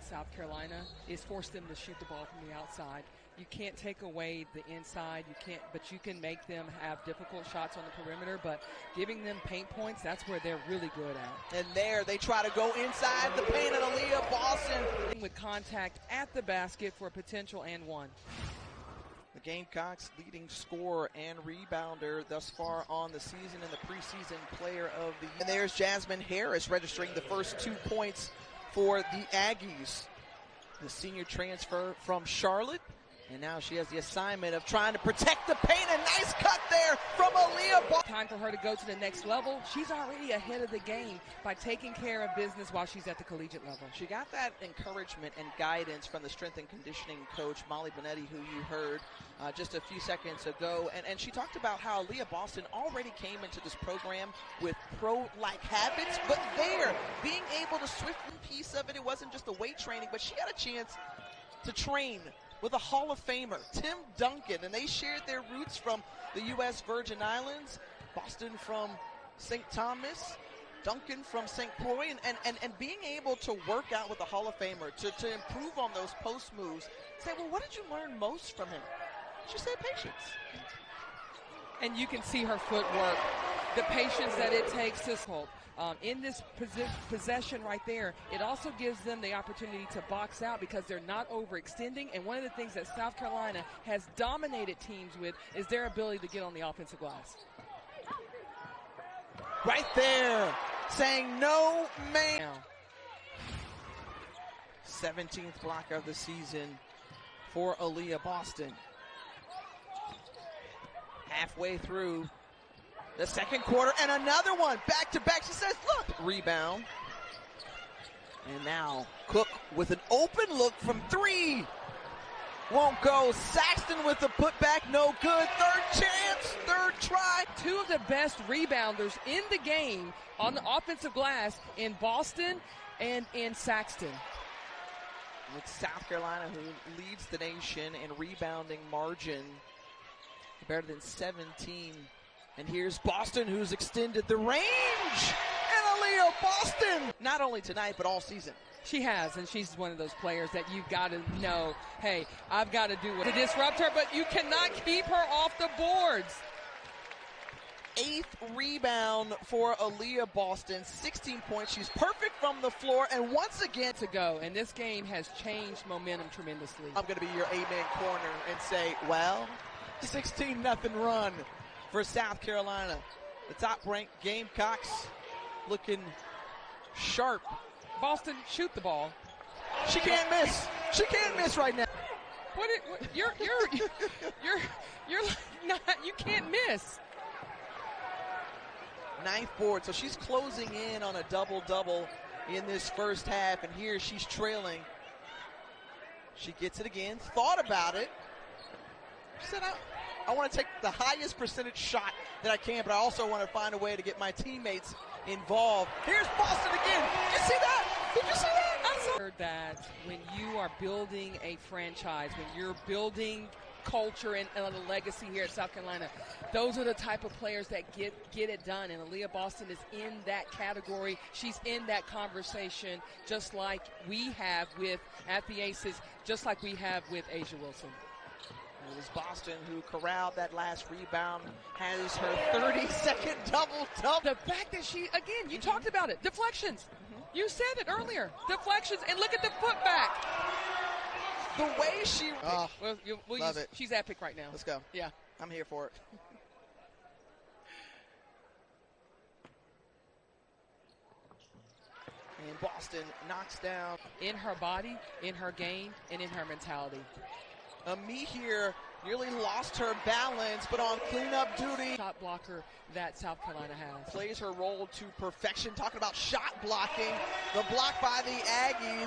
South Carolina is force them to shoot the ball from the outside. You can't take away the inside. But you can make them have difficult shots on the perimeter. But giving them paint points, that's where they're really good at. And there they try to go inside the paint at Aliyah Boston. With contact at the basket for a potential and one. The Gamecocks' leading scorer and rebounder thus far on the season and the preseason player of the year. And there's Jasmine Harris registering the first 2 points for the Aggies. The senior transfer from Charlotte. And now she has the assignment of trying to protect the paint. A nice cut there from Aliyah Boston. Time for her to go to the next level. She's already ahead of the game by taking care of business while she's at the collegiate level. She got that encouragement and guidance from the strength and conditioning coach, Molly Bonetti, who you heard just a few seconds ago. And she talked about how Aliyah Boston already came into this program with pro-like habits, but there, being able to swiftly piece of it, it wasn't just the weight training, but she had a chance to train with a Hall of Famer, Tim Duncan, and they shared their roots from the U.S. Virgin Islands, Boston from St. Thomas, Duncan from St. Croix, and being able to work out with a Hall of Famer, to improve on those post moves, say, well, what did you learn most from him? She said patience. And you can see her footwork, the patience that it takes to hold. In this possession right there, it also gives them the opportunity to box out because they're not overextending. And one of the things that South Carolina has dominated teams with is their ability to get on the offensive glass. Right there, saying no man. 17th block of the season for Aliyah Boston. Halfway through the second quarter, and another one, back to back. She says, look, rebound. And now Cook with an open look from three. Won't go. Saxton with the putback, no good. Third chance, third try. Two of the best rebounders in the game on the offensive glass in Boston and in Saxton. It's South Carolina who leads the nation in rebounding margin, better than 17. And here's Boston, who's extended the range. And Aliyah Boston, not only tonight, but all season. She has, and she's one of those players that you've got to know, hey, I've got to do it to disrupt her, but you cannot keep her off the boards. 8th rebound for Aliyah Boston, 16 points. She's perfect from the floor, and once again to go. And this game has changed momentum tremendously. I'm going to be your amen corner and say, well, 16-0 run for South Carolina. The top-ranked Gamecocks looking sharp. Boston, shoot the ball. She can't miss. She can't miss right now. You're not. You can't miss. 9th board, so she's closing in on a double-double in this first half, and here she's trailing. She gets it again. Thought about it. She said, I want to take the highest percentage shot that I can, but I also want to find a way to get my teammates involved. Here's Boston again. Did you see that? Did you see that? I heard that when you are building a franchise, when you're building culture and a legacy here at South Carolina, those are the type of players that get it done. And Aliyah Boston is in that category. She's in that conversation, just like we have at the Aces, just like we have with Asia Wilson. It was Boston who corralled that last rebound, has her 32nd double-double. The fact that she, again, you talked about it, deflections. You said it earlier, deflections, and look at the putback. The way she... we'll love it. She's epic right now. Let's go. Yeah. I'm here for it. And Boston knocks down. In her body, in her game, and in her mentality. Ami here nearly lost her balance, but on cleanup duty. Shot blocker that South Carolina has. Plays her role to perfection. Talking about shot blocking. The block by the Aggies.